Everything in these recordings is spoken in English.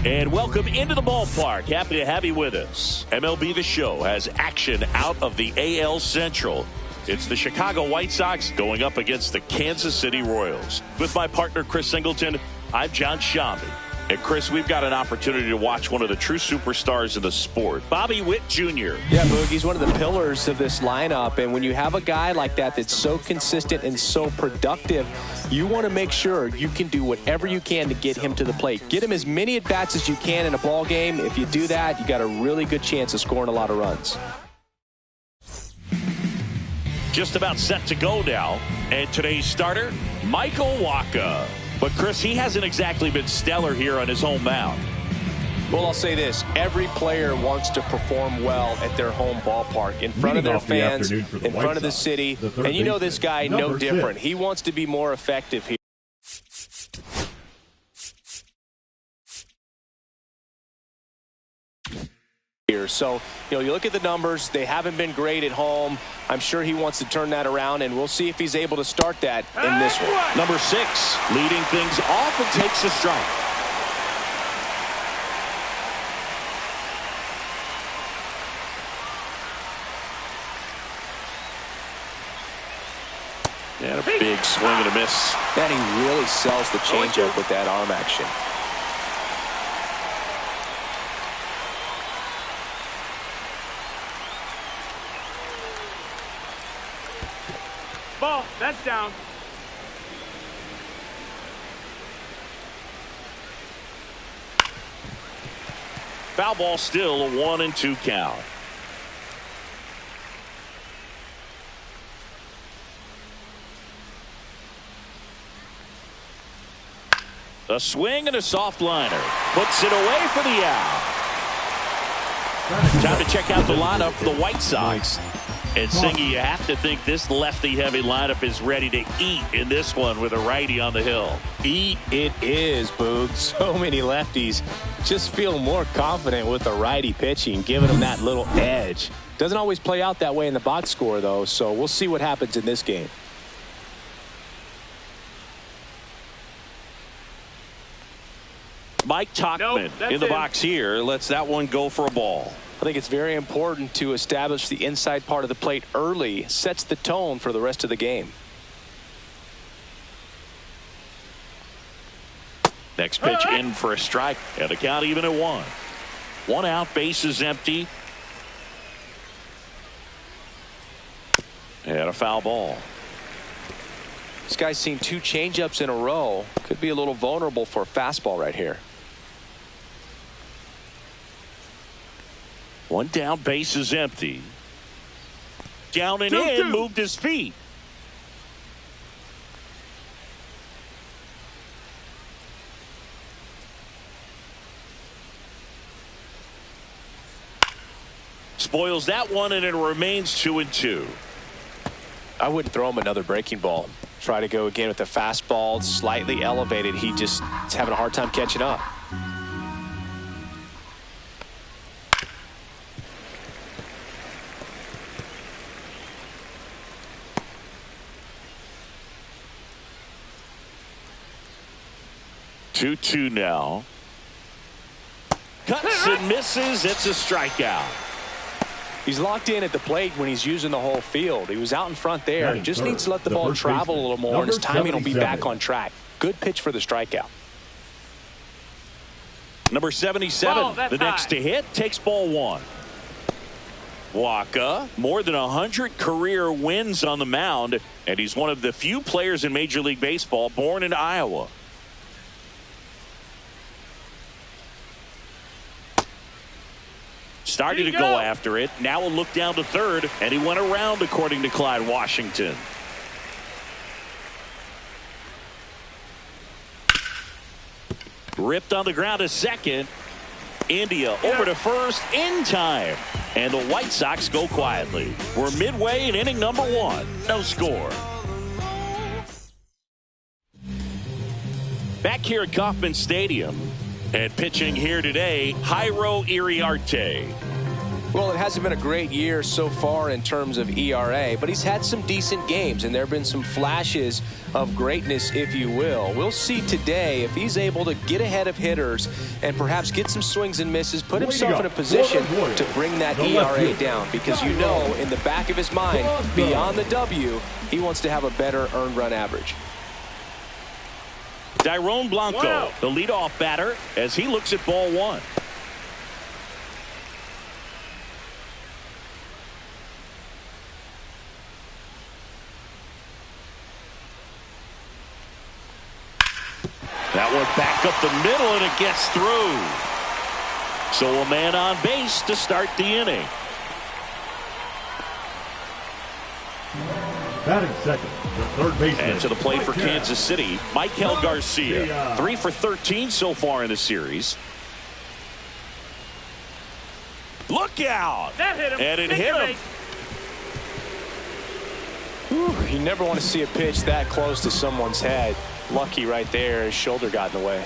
And welcome into the ballpark. Happy to have you with us. MLB The Show has action out of the AL Central. It's the Chicago White Sox going up against the Kansas City Royals. With my partner, Chris Singleton, I'm John Shambi. And Chris, we've got an opportunity to watch one of the true superstars in the sport, Bobby Witt Jr. Yeah, Boog, he's one of the pillars of this lineup. And when you have a guy like that that's so consistent and so productive, you want to make sure you can do whatever you can to get him to the plate. Get him as many at-bats as you can in a ball game. If you do that, you got a really good chance of scoring a lot of runs. Just about set to go now. And today's starter, Michael Wacha. But, Chris, he hasn't exactly been stellar here on his home mound. Well, I'll say this. Every player wants to perform well at their home ballpark, in front of their fans, in front of the city. And you know this guy no different. He wants to be more effective here. So, you look at the numbers. They haven't been great at home. I'm sure he wants to turn that around, and we'll see if he's able to start that in this one. Number 6, leading things off and takes a strike. And a big swing and a miss. And he really sells the changeup with that arm action. Ball, that's down. Foul ball, still a 1-2 count. A swing and a soft liner. Puts it away for the out. Time to check out the lineup for the White Sox. And Singy, you have to think this lefty-heavy lineup is ready to eat in this one with a righty on the hill. Eat it is, Boog. So many lefties just feel more confident with the righty pitching, giving them that little edge. Doesn't always play out that way in the box score, though, so we'll see what happens in this game. Mike Tauchman in the box here. Lets that one go for a ball. I think it's very important to establish the inside part of the plate early. Sets the tone for the rest of the game. Next pitch in for a strike. And the count even at 1. 1 out, bases empty. And a foul ball. This guy's seen 2 changeups in a row. Could be a little vulnerable for a fastball right here. 1 down, bases empty. Down and in, moved his feet. Spoils that one, and it remains 2-2. I wouldn't throw him another breaking ball. Try to go again with the fastball, slightly elevated. He just is having a hard time catching up. Two now. Cuts and misses. It's a strikeout. He's locked in at the plate when he's using the whole field. He was out in front there. Just needs to let the ball travel a little more, and his timing will be back on track. Good pitch for the strikeout. Number 77, the next to hit, takes ball 1. Wacha, more than 100 career wins on the mound, and he's one of the few players in Major League Baseball born in Iowa. Started to go after it. Now a look down to third, and he went around, according to Clyde Washington. Ripped on the ground to second. India over to first in time. And the White Sox go quietly. We're midway in inning number 1. No score. Back here at Kauffman Stadium. And pitching here today, Jairo Iriarte. Well, it hasn't been a great year so far in terms of ERA, but he's had some decent games, and there have been some flashes of greatness, if you will. We'll see today if he's able to get ahead of hitters and perhaps get some swings and misses, put himself in a position to bring that ERA down, because you know in the back of his mind, beyond the W, he wants to have a better earned run average. Dairon Blanco, the leadoff batter, as he looks at ball one. That one back up the middle, and it gets through. So a man on base to start the inning. Batting second, the third baseman. And to the plate for Kansas City, Michael Garcia. 3 for 13 so far in the series. Look out! That hit him. And it hit him. Whew, you never want to see a pitch that close to someone's head. Lucky right there, his shoulder got in the way.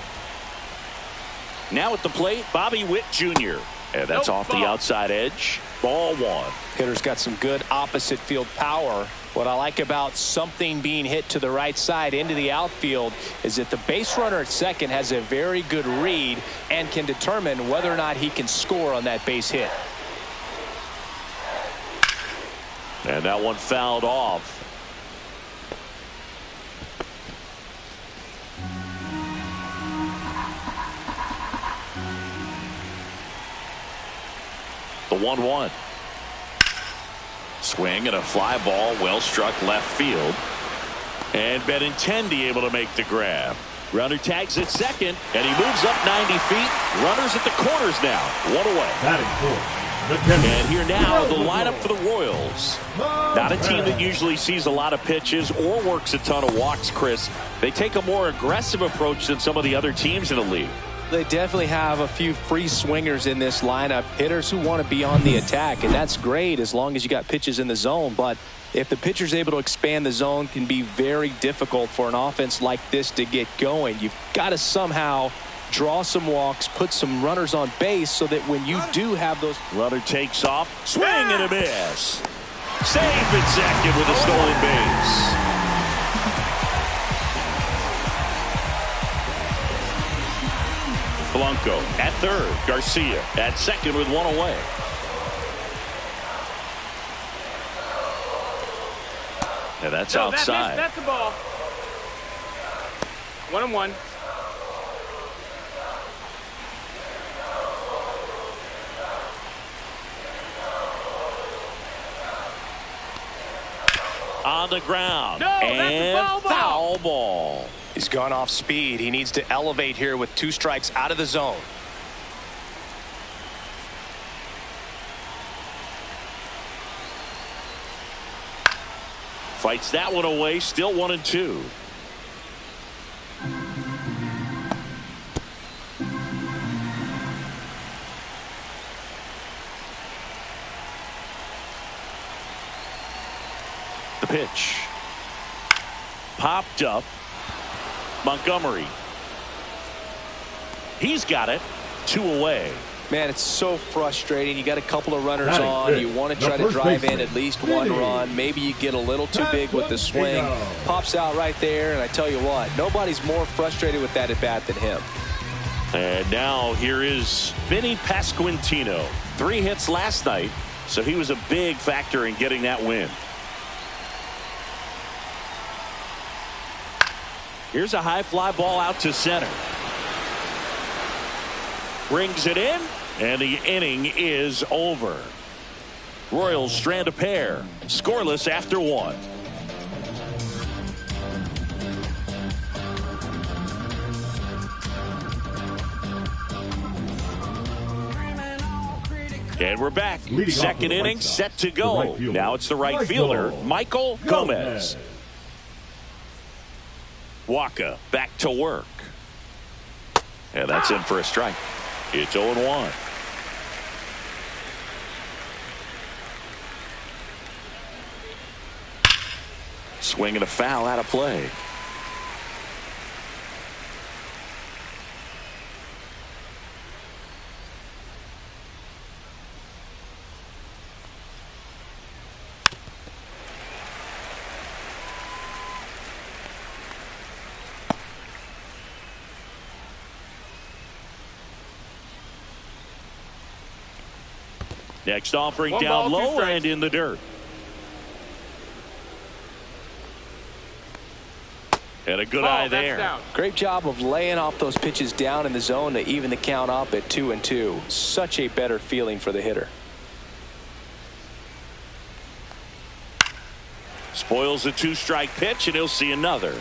Now at the plate, Bobby Witt Jr. And that's off the outside edge. Ball one. Hitter's got some good opposite field power. What I like about something being hit to the right side into the outfield is that the base runner at second has a very good read and can determine whether or not he can score on that base hit. And that one fouled off. The 1-1. Swing and a fly ball, well struck left field. And Benintendi able to make the grab. Runner tags at second, and he moves up 90 feet. Runners at the corners now. One away. Batting fourth. And here now, the lineup for the Royals. Not a team that usually sees a lot of pitches or works a ton of walks, Chris. They take a more aggressive approach than some of the other teams in the league. They definitely have a few free swingers in this lineup, hitters who want to be on the attack, and that's great as long as you got pitches in the zone. But if the pitcher's able to expand the zone, it can be very difficult for an offense like this to get going. You've got to somehow draw some walks, put some runners on base so that when you do have those. Runner takes off, swing and a miss. Safe at second with a stolen base. Blanco at third, Garcia at second with one away. And that's outside. That's the ball. 1-1. On the ground. No, and that's a foul ball. He's gone off speed. He needs to elevate here with 2 strikes out of the zone. Fights that one away. Still 1-2. The pitch. Popped up. Montgomery. He's got it. 2 away. Man, it's so frustrating. You got a couple of runners on. You want to try to drive in at least 1 run. Maybe you get a little too big with the swing. Pops out right there, and I tell you what, nobody's more frustrated with that at bat than him. And now here is Vinny Pasquantino. 3 hits last night, so he was a big factor in getting that win. Here's a high fly ball out to center. Brings it in, and the inning is over. Royals strand a pair, scoreless after 1. And we're back. Second inning set to go. Now it's the right fielder, Michael Gomez. Waka back to work. And that's in for a strike. It's 0-1. Swing and a foul out of play. Next offering down low and in the dirt. And a good eye there. Down. Great job of laying off those pitches down in the zone to even the count up at 2-2. Such a better feeling for the hitter. Spoils a 2-strike pitch, and he'll see another.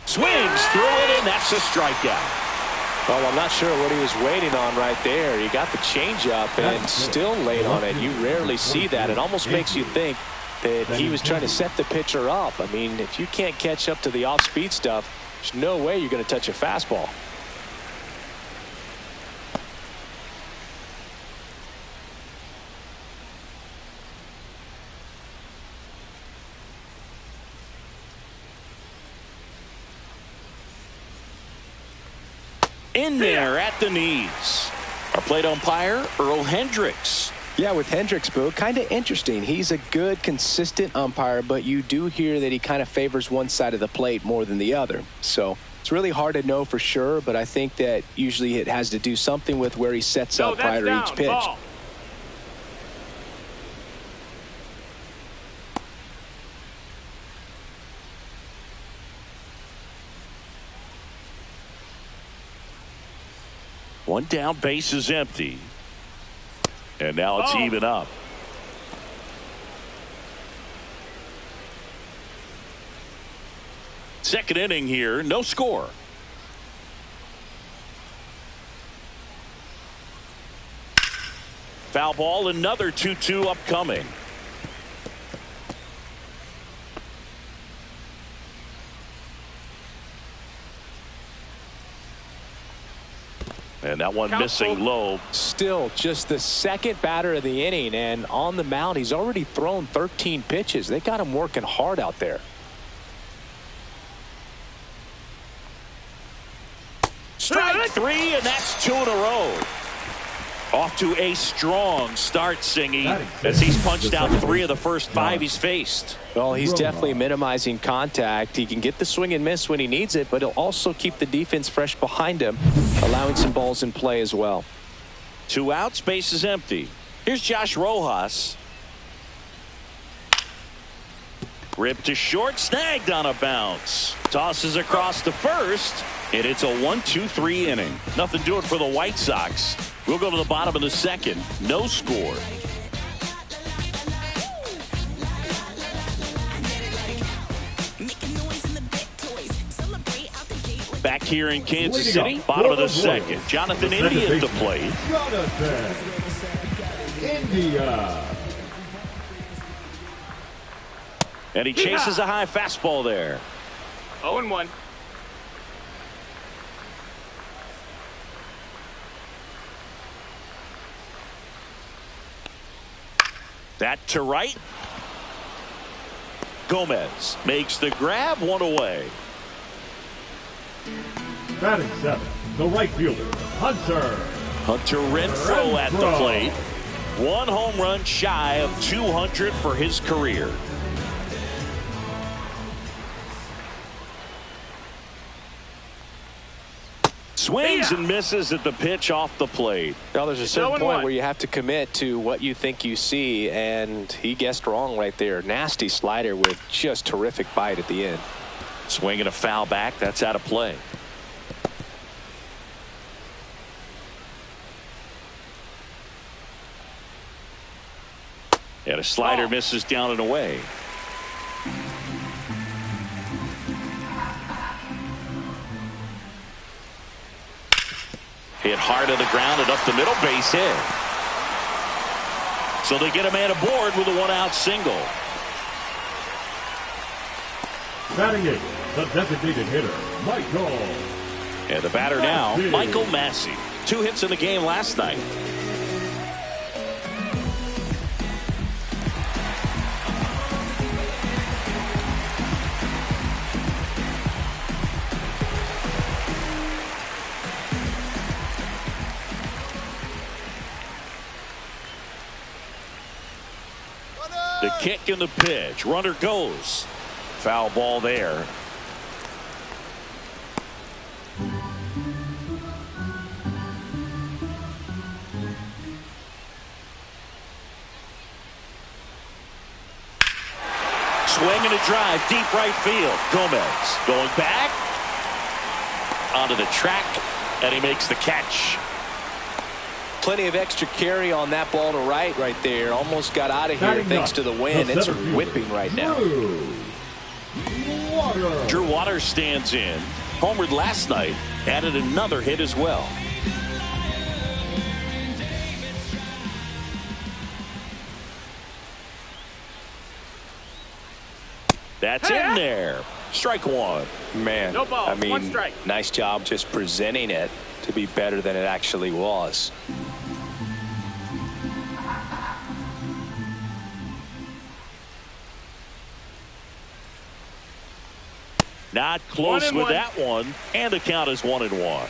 Swings through it, and that's a strikeout. Well, I'm not sure what he was waiting on right there. He got the changeup and still laid on it. You rarely see that. It almost makes you think that he was trying to set the pitcher up. I mean, if you can't catch up to the off-speed stuff, there's no way you're going to touch a fastball. In there at the knees. Our plate umpire, Earl Hendricks. Yeah, with Hendricks, Boo, kind of interesting. He's a good, consistent umpire, but you do hear that he kind of favors one side of the plate more than the other. So it's really hard to know for sure, but I think that usually it has to do something with where he sets up prior to each pitch. Ball. One down, base is empty. And now it's even up. Second inning here, no score. Foul ball, another 2-2 upcoming. And that one missing low. Still just the second batter of the inning, and on the mound he's already thrown 13 pitches. They got him working hard out there. Strike three, and that's 2 in a row. Off to a strong start, Singy, as he's punched out 3 of the first 5 he's faced. Well, he's definitely minimizing contact. He can get the swing and miss when he needs it, but he'll also keep the defense fresh behind him, allowing some balls in play as well. 2 outs, base is empty. Here's Josh Rojas. Ripped to short, snagged on a bounce. Tosses across to first, and it's a 1-2-3 inning. Nothing doing for the White Sox. We'll go to the bottom of the second. No score. Back here in Kansas City, bottom of the second. Jonathan India at the plate. Jonathan India. And he chases a high fastball there. 0-1. That to right. Gomez makes the grab, 1 away. Batting 7, the right fielder, Hunter Renfroe at the plate. 1 home run shy of 200 for his career. Swings and misses at the pitch off the plate. Now there's a certain point where you have to commit to what you think you see, and he guessed wrong right there. Nasty slider with just terrific bite at the end. Swinging a foul back, that's out of play. And a slider misses down and away. Hit hard to the ground and up the middle, base hit. So they get a man aboard with a 1-out single. Batting 8, the designated hitter, Michael. And the batter now, Michael Massey. 2 hits in the game last night. The kick and the pitch. Runner goes. Foul ball there. swing and a drive, deep right field. Gomez going back onto the track, and he makes the catch. Plenty of extra carry on that ball to right there. Almost got out of here thanks to the wind. It's whipping right now. Drew Waters stands in. Homered last night. Added another hit as well. That's in there. Strike one. Man, no ball. I mean, one strike. Nice job just presenting it to be better than it actually was. Not close with that one, and the count is 1-1.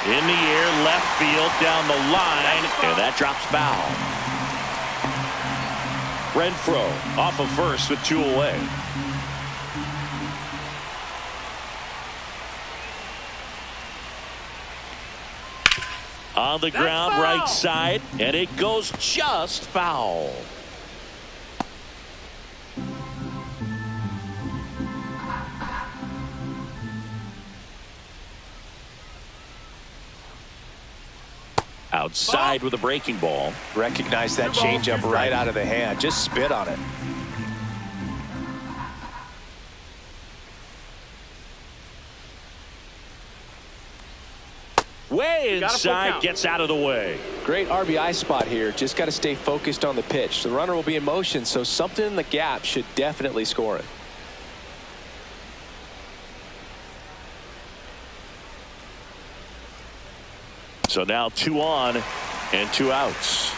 In the air, left field, down the line, and that drops foul. Renfroe off of first with 2 away. On the ground, right side, and it goes just foul. Outside with a breaking ball. Recognize that changeup right out of the hand. Just spit on it. Way inside, gets out of the way. Great RBI spot here. Just got to stay focused on the pitch. The runner will be in motion, so something in the gap should definitely score it. So now 2 on and 2 outs.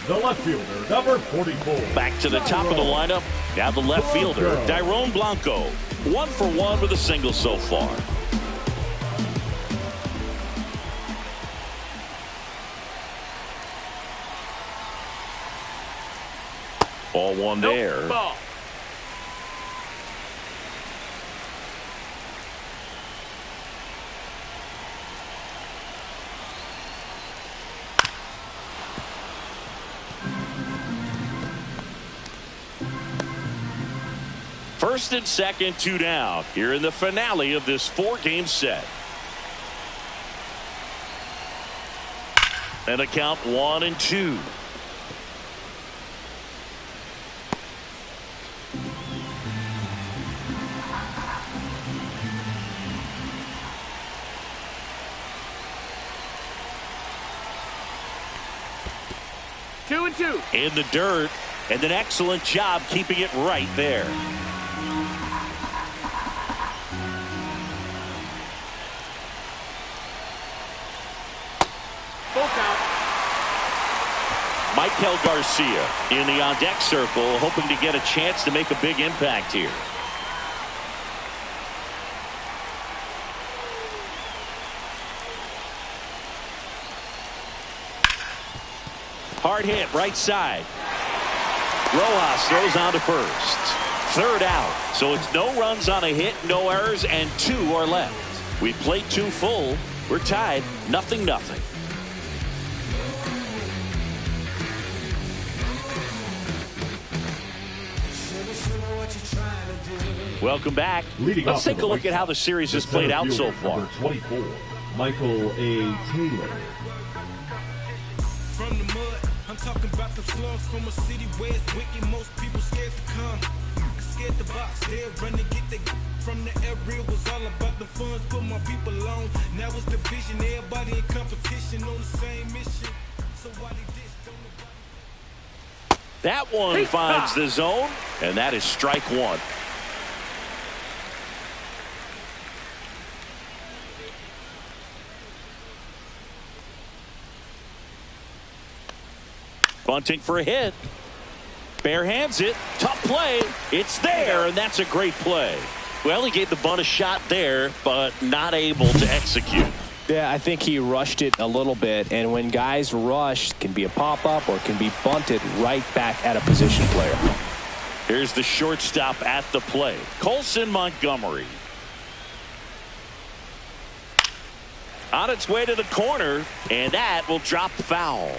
The left fielder, number 44. Back to the top of the lineup. Now the left fielder, Dairon Blanco. 1 for 1 with a single so far. Ball one there. Ball. First and second, 2 down. Here in the finale of this 4-game set. And a count 1-2. Two and two. In the dirt, and an excellent job keeping it right there. Michael Garcia in the on-deck circle, hoping to get a chance to make a big impact here. Hard hit, right side. Rojas throws on to first. 3rd out. So it's no runs on a hit, no errors, and 2 are left. We played 2 full. We're tied, 0-0. Welcome back. Let's take a look at how the series has played out so far. Number 24, Michael A. Taylor. From the mud, I'm talking about the slums from a city where it's wicked. Most people scared to come, scared to box. They're running, get the from the area. Was all about the funds, put my people on. Now it's division, everybody in competition on the same mission. So why they dish, don't nobody. That one finds the zone, and that is strike 1. Bunting for a hit. Bare hands it. Tough play. It's there, and that's a great play. Well, he gave the bunt a shot there, but not able to execute. Yeah, I think he rushed it a little bit, and when guys rush, it can be a pop-up or it can be bunted right back at a position player. Here's the shortstop at the plate, Colson Montgomery. On its way to the corner, and that will drop foul.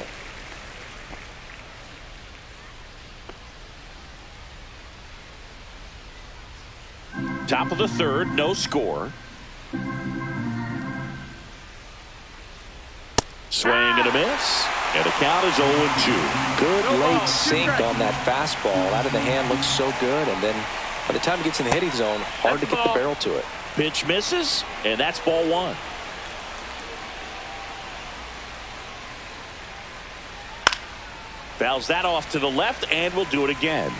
Top of the third, no score. Swing and a miss, and the count is 0-2. Good late sink on that fastball. Out of the hand looks so good, and then by the time it gets in the hitting zone, hard to get the barrel to it. Pitch misses, and that's ball one. Fouls that off to the left, and we'll do it again.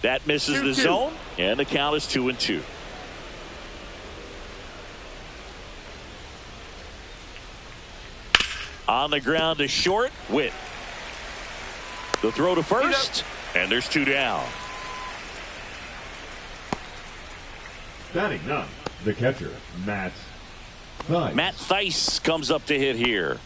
That misses the zone, and the count is 2-2. On the ground to short, Witt. The throw to first, and there's two down. Batting ninth, the catcher, Matt Thaiss. Matt Thaiss comes up to hit here.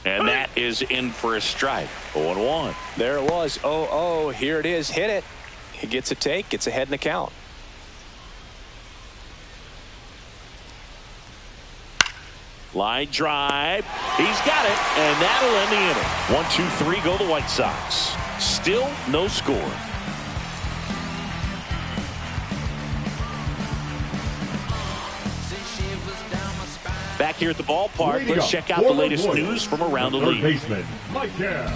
And that is in for a strike. 0-1. There it was. 0-0. Here it is. Hit it. He gets a take. Gets ahead in the count. Line drive. He's got it. And that'll end the inning. 1-2-3 go the White Sox. Still no score. Back here at the ballpark, let's check out the latest news from around the league. Baseman, Michael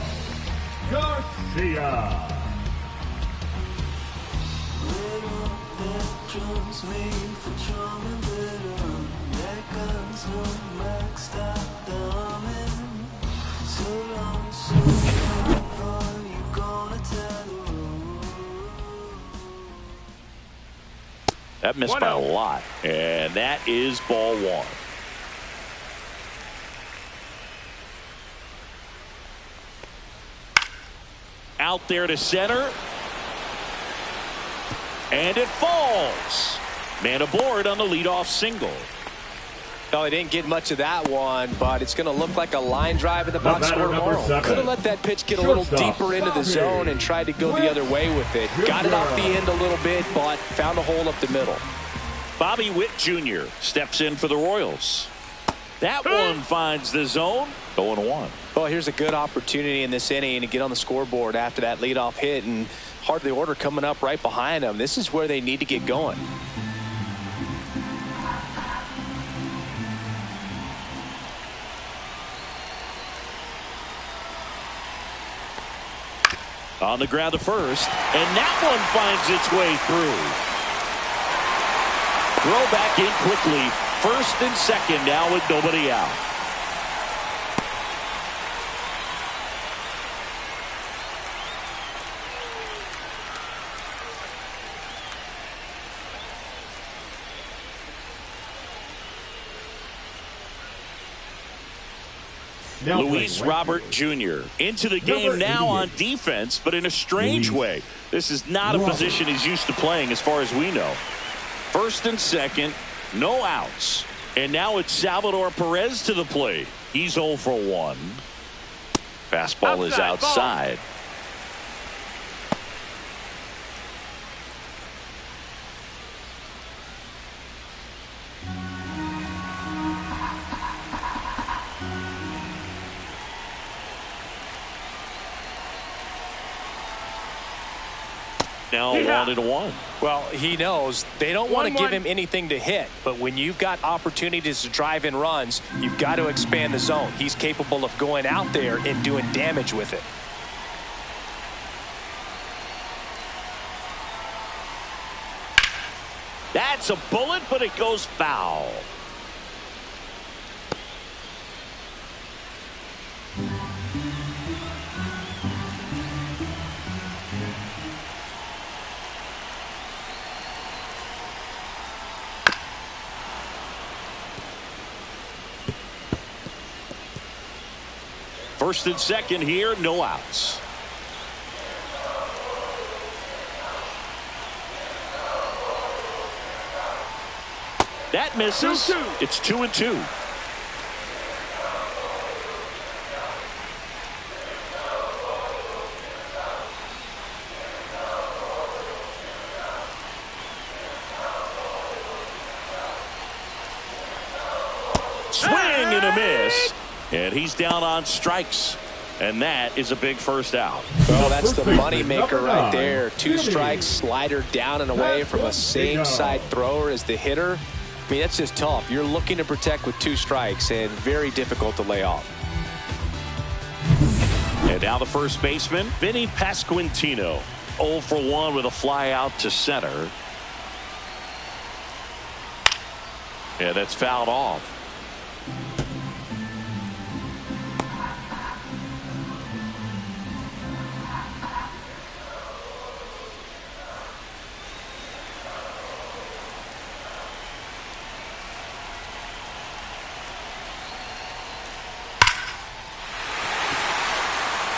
Garcia. That missed by a lot, and that is ball one. Out there to center. And it falls. Man aboard on the leadoff single. No, he didn't get much of that one, but it's going to look like a line drive in the box score tomorrow. Could have let that pitch get a little deeper into the zone and tried to go the other way with it. Got it off the end a little bit, but found a hole up the middle. Bobby Witt Jr. steps in for the Royals. That one finds the zone. 0-1. Well, here's a good opportunity in this inning to get on the scoreboard after that leadoff hit, and heart of the order coming up right behind them. This is where they need to get going. On the ground to first, and that one finds its way through. Throw back in quickly. First and second now with nobody out. Now Luis Robert Jr. into the game now on defense, but in a strange way. This is not a position he's used to playing as far as we know. First and second, no outs. And now it's Salvador Perez to the plate. He's 0 for 1. Fastball is outside. Now 1-1. Well, he knows they don't want to give him anything to hit, but when you've got opportunities to drive in runs, you've got to expand the zone. He's capable of going out there and doing damage with it. That's a bullet, but it goes foul. First and second here, no outs. That misses. 2-2. It's 2-2. Swing and a miss. And he's down on strikes. And that is a big first out. Well, that's the money maker right there. 2 strikes, slider down and away from a same side thrower as the hitter. I mean, that's just tough. You're looking to protect with 2 strikes and very difficult to lay off. And now the first baseman, Vinny Pasquantino. 0 for 1 with a fly out to center. Yeah, that's fouled off.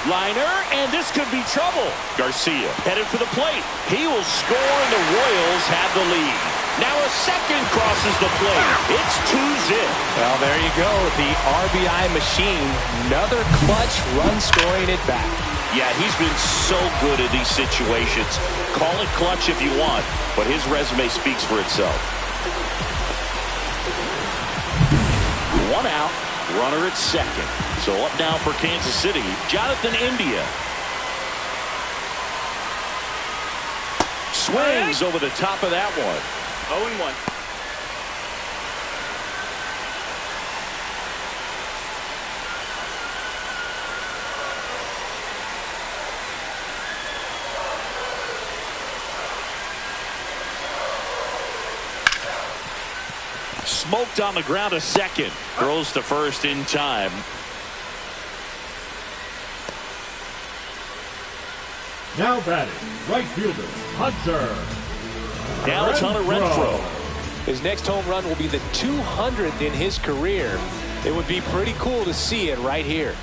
Liner, and this could be trouble. Garcia headed for the plate. He will score, and the Royals have the lead. Now a second crosses the plate. It's 2-zip. Well, there you go. The RBI machine. Another clutch run scoring at bat. Yeah, he's been so good in these situations. Call it clutch if you want, but his resume speaks for itself. 1 out, runner at second. So up now for Kansas City, Jonathan India. Swings over the top of that one. 0-1. Smoked on the ground a second. Throws to first in time. Now batting, right fielder, Hunter. Now it's Hunter Renfroe. His next home run will be the 200th in his career. It would be pretty cool to see it right here.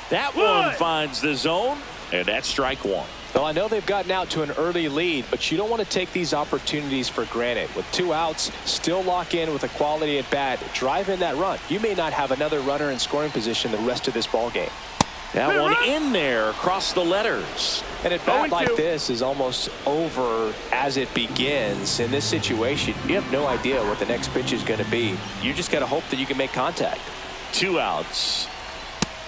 That one finds the zone, and that's strike 1. Well, I know they've gotten out to an early lead, but you don't want to take these opportunities for granted. With 2 outs, still lock in with a quality at bat, drive in that run. You may not have another runner in scoring position the rest of this ball game. That one in there across the letters. And at bat like this is almost over as it begins. In this situation, you have no idea what the next pitch is going to be. You just got to hope that you can make contact. 2 outs.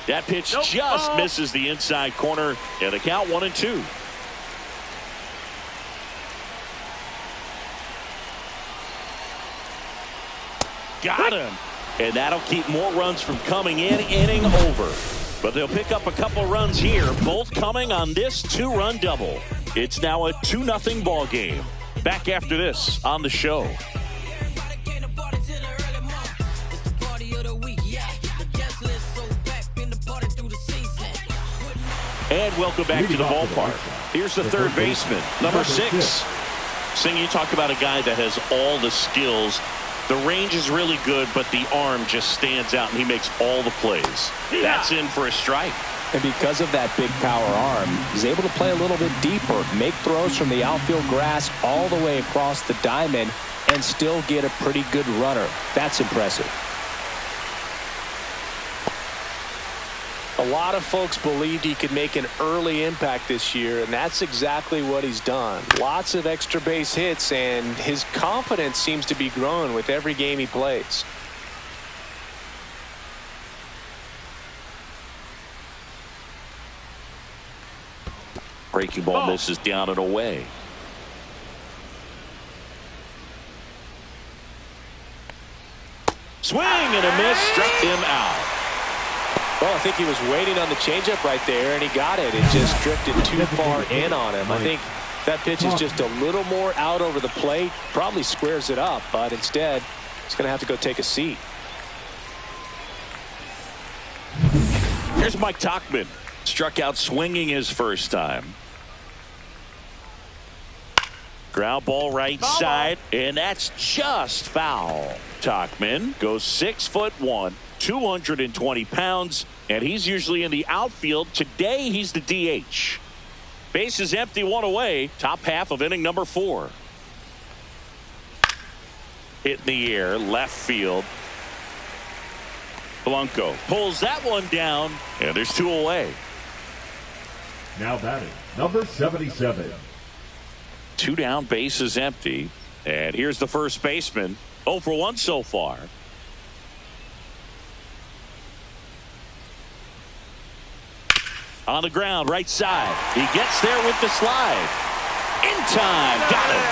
That pitch just misses the inside corner, and the count 1-2. Got him. And that'll keep more runs from coming in. Inning over. But they'll pick up a couple runs here, both coming on this 2-run double. It's now a 2-0 ball game. Back after this on the show. And welcome back to the ballpark. Here's the third baseman, number 6. Sing, you talk about a guy that has all the skills. The range is really good, but the arm just stands out, and he makes all the plays. That's in for a strike. And because of that big power arm, he's able to play a little bit deeper, make throws from the outfield grass all the way across the diamond, and still get a pretty good runner. That's impressive. A lot of folks believed he could make an early impact this year, and that's exactly what he's done. Lots of extra base hits, and his confidence seems to be growing with every game he plays. Breaking ball misses down and away. Swing and a miss, struck him out. Well, I think he was waiting on the changeup right there, and he got it. It just drifted too far in on him. I think that pitch is just a little more out over the plate. Probably squares it up, but instead, he's going to have to go take a seat. Here's Mike Tauchman. Struck out swinging his first time. Ground ball right side, and that's just foul. Tachman goes 6'1", 220 pounds, and he's usually in the outfield. Today, he's the DH. Base is empty, one away. Top half of inning number 4. Hit in the air, left field. Blanco pulls that one down, and there's 2 away. Now batting, number 77. 2 down, base is empty. And here's the first baseman. 0 for 1 so far. On the ground, right side. He gets there with the slide. In time. Got him.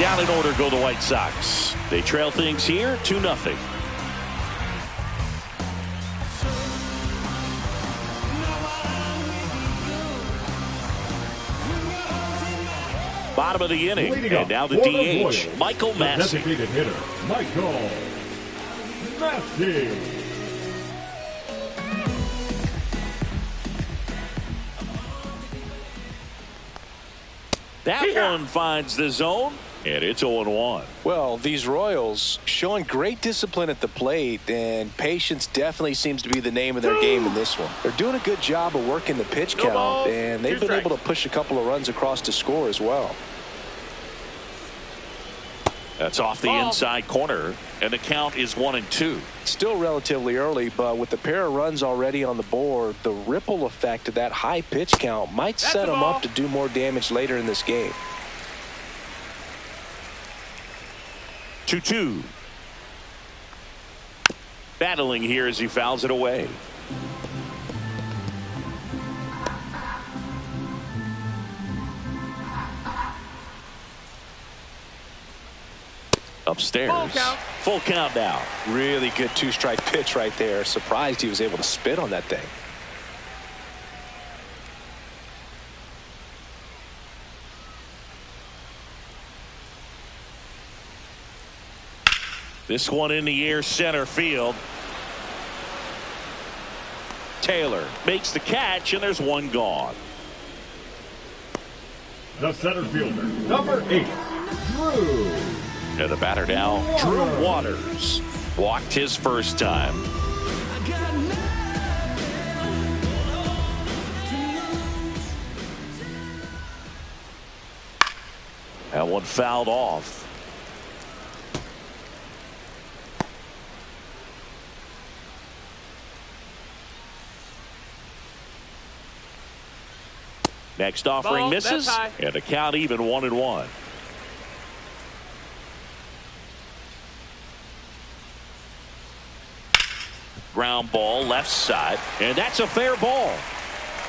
Down in order go the White Sox. They trail things here 2-0. Bottom of the inning, and now the DH, Michael Massey. Designated hitter, Michael Massey. That one finds the zone, and it's 0-1. Well, these Royals showing great discipline at the plate, and patience definitely seems to be the name of their game in this one. They're doing a good job of working the pitch count, and they've been able to push a couple of runs across to score as well. That's off the inside corner, and the count is 1-2. Still relatively early, but with the pair of runs already on the board, the ripple effect of that high pitch count might set them up to do more damage later in this game. 2-2. Battling here as he fouls it away. Upstairs. Full count now. Really good 2-strike pitch right there. Surprised he was able to spit on that thing. This one in the air, center field. Taylor makes the catch, and there's one gone. The center fielder, number 8, Drew. And the batter now, Drew Waters. Walked his first time. That one fouled off. Next offering misses, and the count even 1-1. Ground ball left side, and that's a fair ball.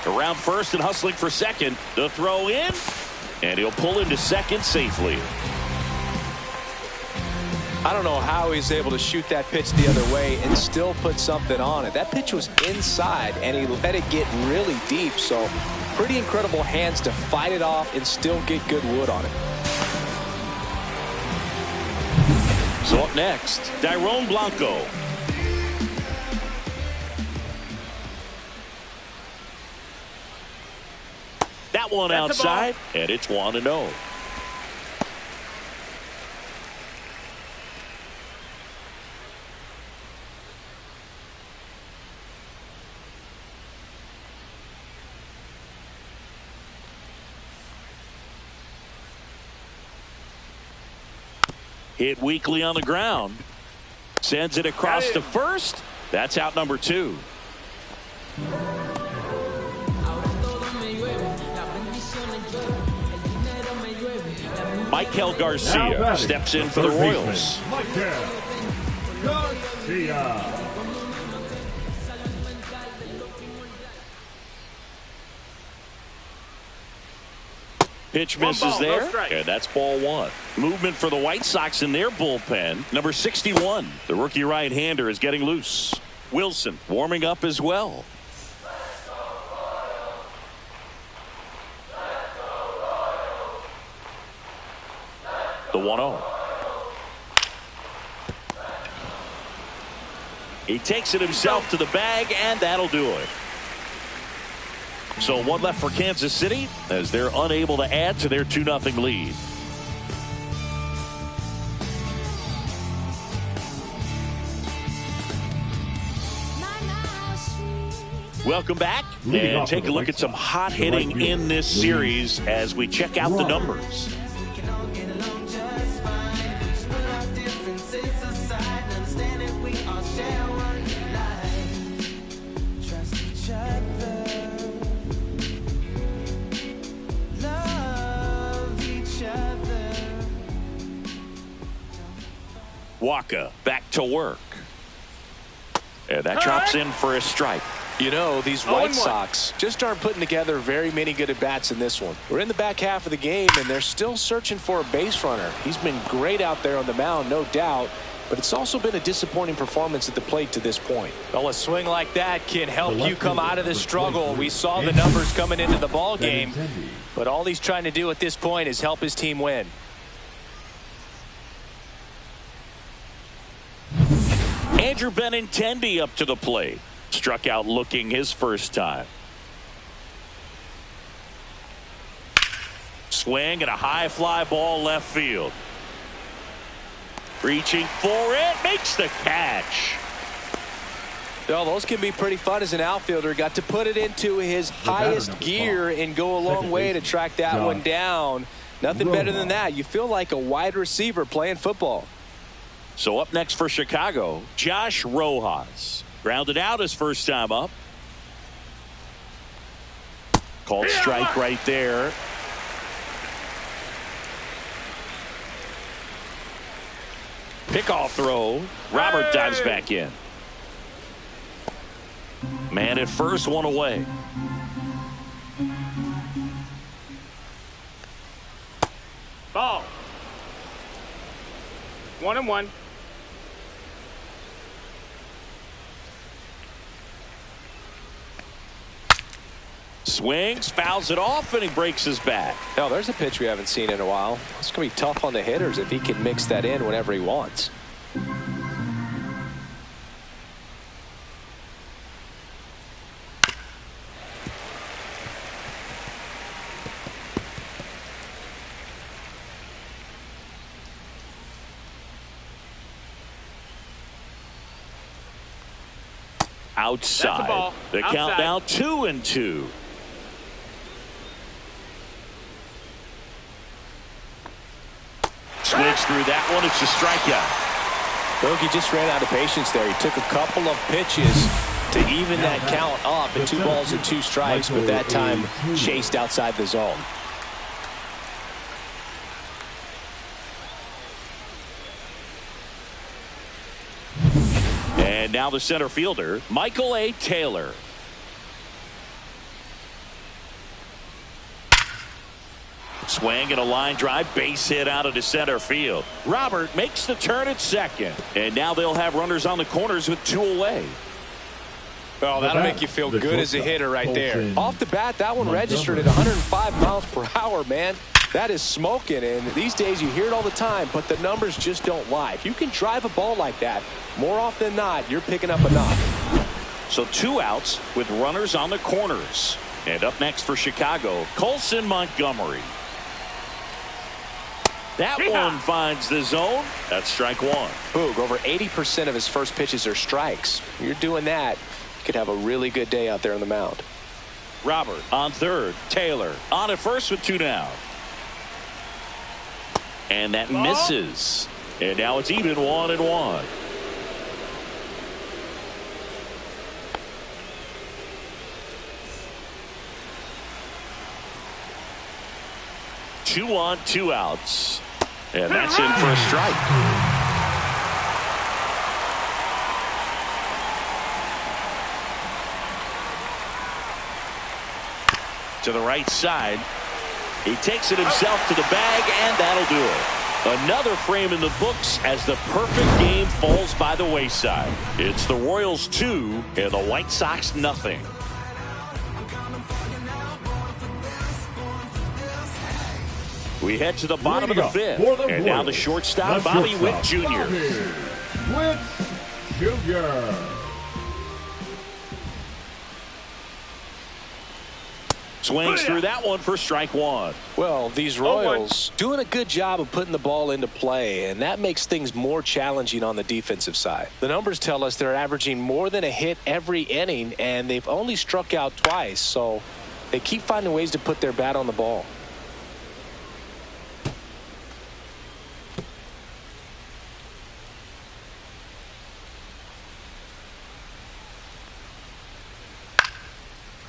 Around first and hustling for second. The throw in, and he'll pull into second safely. I don't know how he's able to shoot that pitch the other way and still put something on it. That pitch was inside, and he let it get really deep. So pretty incredible hands to fight it off and still get good wood on it. So up next, Dairon Blanco. That one outside, and it's 1-0. Hit weakly on the ground. Sends it across to first. That's out number 2. Michael Garcia steps in for the Royals. Michael Garcia. Pitch misses there, and that's ball 1. Movement for the White Sox in their bullpen. Number 61, the rookie right-hander, is getting loose. Wilson warming up as well. The 1-0. He takes it himself to the bag, and that'll do it. So one left for Kansas City as they're unable to add to their 2-0 lead. Welcome back, and take a look at some hot hitting in this series as we check out the numbers. Waka back to work. And that drops in for a strike. You know, these White Sox just aren't putting together very many good at-bats in this one. We're in the back half of the game, and they're still searching for a base runner. He's been great out there on the mound, no doubt, but it's also been a disappointing performance at the plate to this point. Well, a swing like that can help you come out of the struggle. We saw the numbers coming into the ball game, but all he's trying to do at this point is help his team win. Andrew Benintendi up to the plate. Struck out looking his first time. Swing and a high fly ball left field. Reaching for it, makes the catch. Well, those can be pretty fun as an outfielder. Got to put it into his highest gear and go a long way to track that one down. Nothing better than that. You feel like a wide receiver playing football. So up next for Chicago, Josh Rojas. Grounded out his first time up. Called strike right there. Pickoff throw. Robert dives back in. Man at first, one away. Ball. 1-1. Swings, fouls it off, and he breaks his bat. Now, there's a pitch we haven't seen in a while. It's going to be tough on the hitters if he can mix that in whenever he wants. Outside. The count now 2-2. Swings through that one. It's a strikeout. Look, he just ran out of patience there. He took a couple of pitches to even that count up at 2 balls and 2 strikes, but that time chased outside the zone. And now the center fielder, Michael A. Taylor. Swing and a line drive, base hit out into center field. Robert makes the turn at second. And now they'll have runners on the corners with 2 away. Well, that'll make you feel good as a hitter right there. Off the bat, that one registered at 105 miles per hour, man. That is smoking, and these days you hear it all the time, but the numbers just don't lie. If you can drive a ball like that, more often than not, you're picking up enough. So 2 outs with runners on the corners. And up next for Chicago, Colson Montgomery. That one finds the zone. That's strike 1. Boog, over 80% of his first pitches are strikes. You're doing that, you could have a really good day out there on the mound. Robert on third. Taylor on at first with 2 down. And that misses. And now it's even 1-1. Two on, 2 outs. And that's in for a strike. To the right side. He takes it himself to the bag, and that'll do it. Another frame in the books as the perfect game falls by the wayside. It's the Royals 2 and the White Sox nothing. We head to the bottom of the 5th, and now the shortstop, Bobby Witt Jr. Witt Jr. Swings through that one for strike one. Well, these Royals doing a good job of putting the ball into play, and that makes things more challenging on the defensive side. The numbers tell us they're averaging more than a hit every inning, and they've only struck out twice, so they keep finding ways to put their bat on the ball.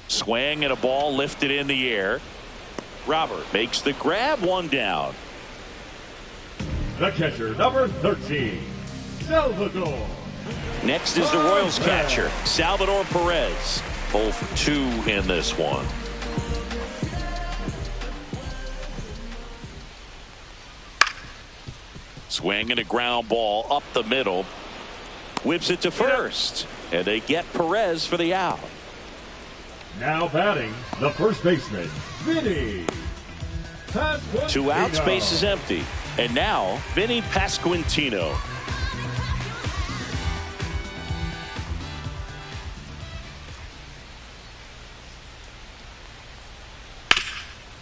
Swing and a ball lifted in the air. Robert makes the grab, one down. The catcher, number 13, Salvador. Next is the Royals catcher, Salvador Perez. 0 for 2 in this one. Swing and a ground ball up the middle. Whips it to first. And they get Perez for the out. Now batting, the first baseman, Vinny. 2 outs, base is empty. And now, Vinny Pasquantino.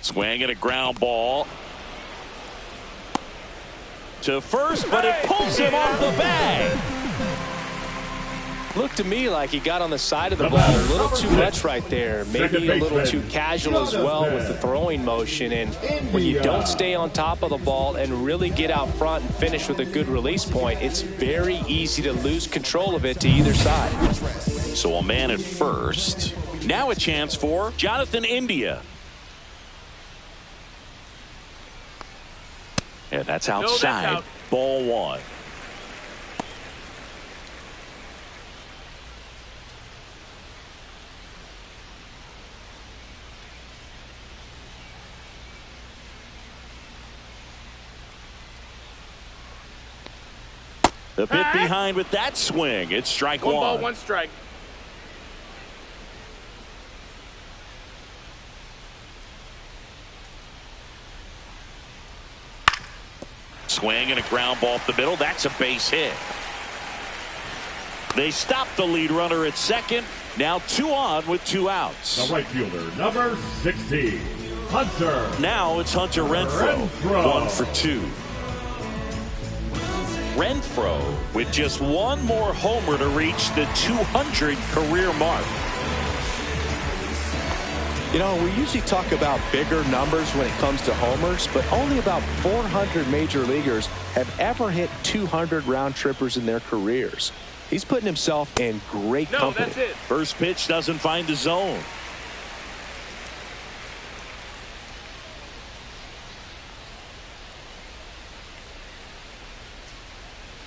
Swing and a ground ball to first, but it pulls him off the bag. Looked to me like he got on the side of the ball a little too much right there. Maybe a little too casual as well with the throwing motion. And when you don't stay on top of the ball and really get out front and finish with a good release point, it's very easy to lose control of it to either side. So a man at first. Now a chance for Jonathan India. And that's outside. No, that's out. Ball 1. The bit behind with that swing. It's strike 1. 1 ball, 1 strike. Swing and a ground ball up the middle. That's a base hit. They stop the lead runner at second. Now 2 on with 2 outs. The right fielder, number 16, Hunter. Now it's Hunter Renfroe. 1 for 2. Renfroe with just 1 more homer to reach the 200 career mark. You know, we usually talk about bigger numbers when it comes to homers, but only about 400 major leaguers have ever hit 200 round trippers in their careers. He's putting himself in great company. That's it. First pitch doesn't find the zone.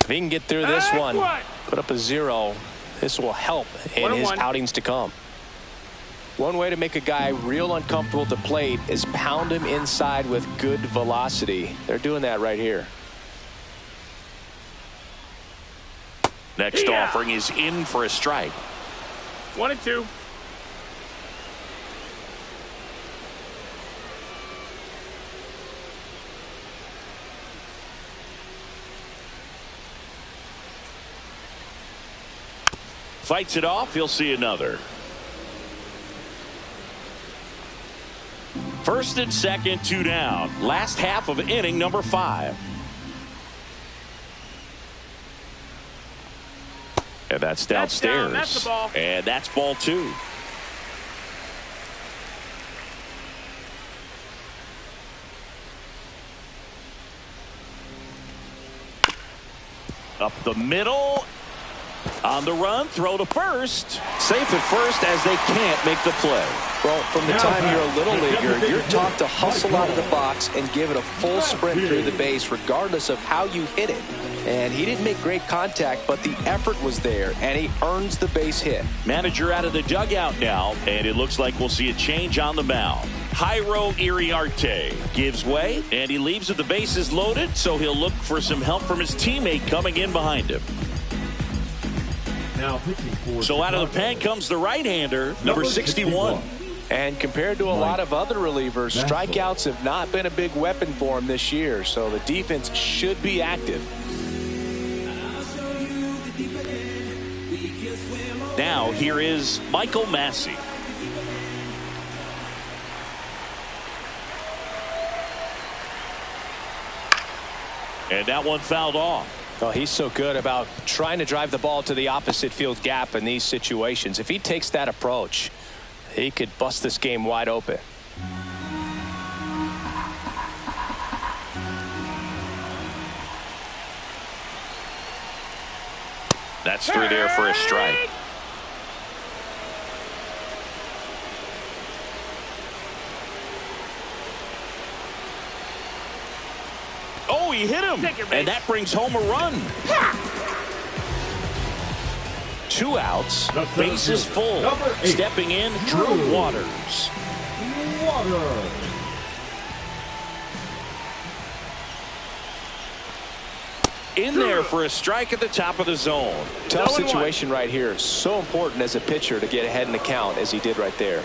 If he can get through this one, put up a 0, this will help in his outings to come. One way to make a guy real uncomfortable at the plate is pound him inside with good velocity. They're doing that right here. Next offering is in for a strike. 1 and 2. Fights it off. He'll see another. First and second, 2 down. Last half of inning number 5. And that's downstairs. That's the ball. And that's ball 2. Up the middle. On the run, throw to first. Safe at first as they can't make the play. Well, from the time you're a little leaguer, you're taught to hustle out of the box and give it a full sprint through the base regardless of how you hit it. And he didn't make great contact, but the effort was there, and he earns the base hit. Manager out of the dugout now, and it looks like we'll see a change on the mound. Jairo Iriarte gives way, and he leaves with the bases loaded, so he'll look for some help from his teammate coming in behind him. Now pitching for so out of the pen comes the right-hander, number 61. And compared to a lot of other relievers, strikeouts have not been a big weapon for him this year, so the defense should be active. Now here is Michael Massey. And that one fouled off. Oh, he's so good about trying to drive the ball to the opposite field gap in these situations. If he takes that approach, he could bust this game wide open. That's through there for a strike. Oh, he hit him, and that brings home a run. 2 outs, bases full. Stepping in, Drew Waters. In there for a strike at the top of the zone. Tough situation right here. So important as a pitcher to get ahead in the count as he did right there.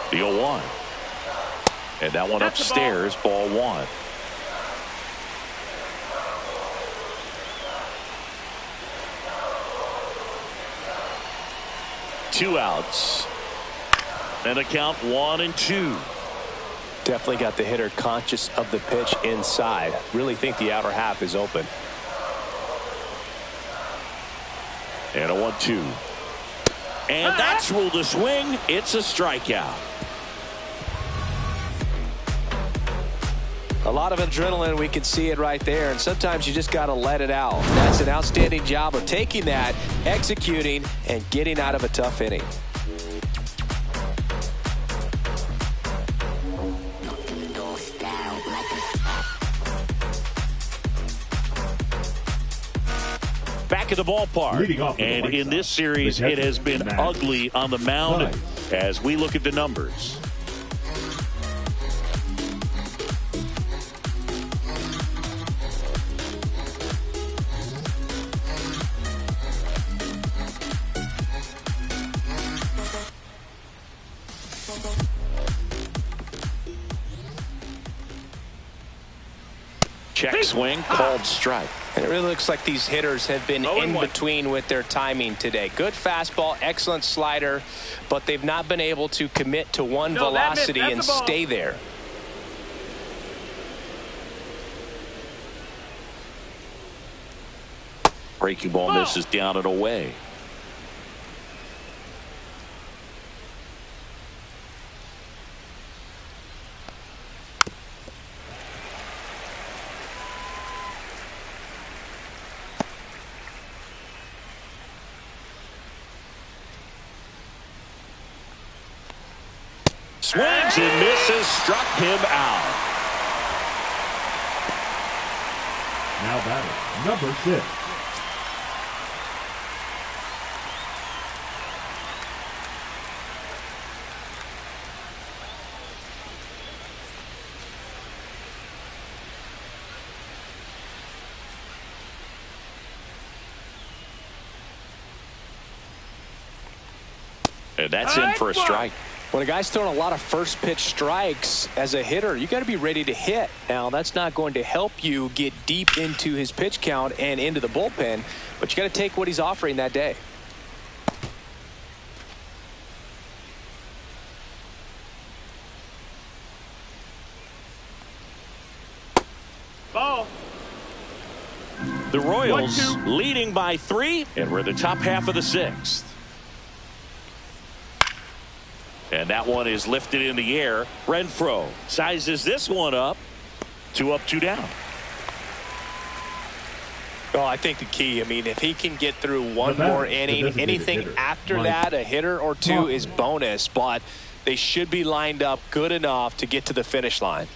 The 0-1. And that one upstairs, ball 1. Two outs. And a count 1-2. Definitely got the hitter conscious of the pitch inside. Really think the outer half is open. And a 1-2. And that's ruled a swing. It's a strikeout. A lot of adrenaline, we can see it right there, and sometimes you just got to let it out. That's an outstanding job of taking that, executing, and getting out of a tough inning. Back at the ballpark, and in this series, it has been ugly on the mound as we look at the numbers. Check swing, called strike. And it really looks like these hitters have been in between with their timing today. Good fastball, excellent slider, but they've not been able to commit to one velocity and stay there. Breaking ball misses down and away. Swings and misses, struck him out. Now batting, number 6. And that's in for a strike. When a guy's throwing a lot of first pitch strikes as a hitter, you got to be ready to hit. Now, that's not going to help you get deep into his pitch count and into the bullpen, but you got to take what he's offering that day. Ball. The Royals leading by 3, and we're in the top half of the 6th. And that one is lifted in the air. Renfroe sizes this one up. 2 up, 2 down. Well, I think the key, I mean, if he can get through one more inning, anything after that, a hitter or 2 is bonus, but they should be lined up good enough to get to the finish line.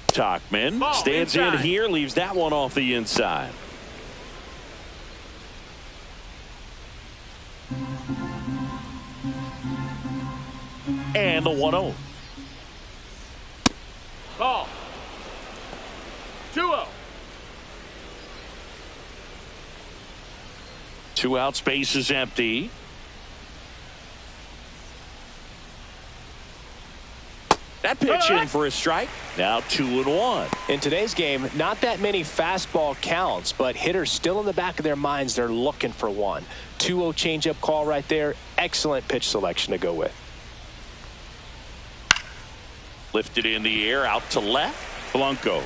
Tauchman stands in here, leaves that one off the inside. And the 1-0. Ball. 2-0. 2 out, space is empty. That pitch in for a strike. Now 2-1. In today's game, not that many fastball counts, but hitters still in the back of their minds, they're looking for one. 2-0 changeup call right there. Excellent pitch selection to go with. Lifted in the air out to left. Blanco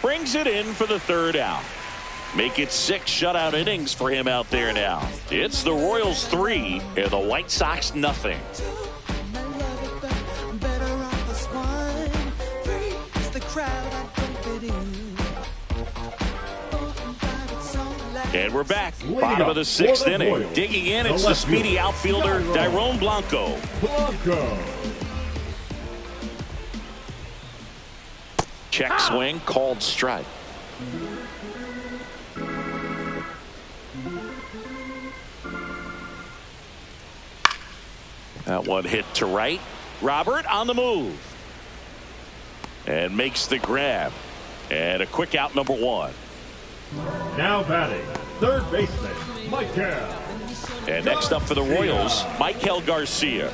brings it in for the third out. Make it 6 shutout innings for him out there now. It's the Royals 3 and the White Sox nothing. And we're back. Bottom of the 6th inning. Digging in, it's the speedy outfielder, Dairon Blanco. Check swing, called strike. That one hit to right. Robert on the move. And makes the grab. And a quick out, number 1. Now batting, third baseman, Michael. And next up for the Royals, Michael Garcia.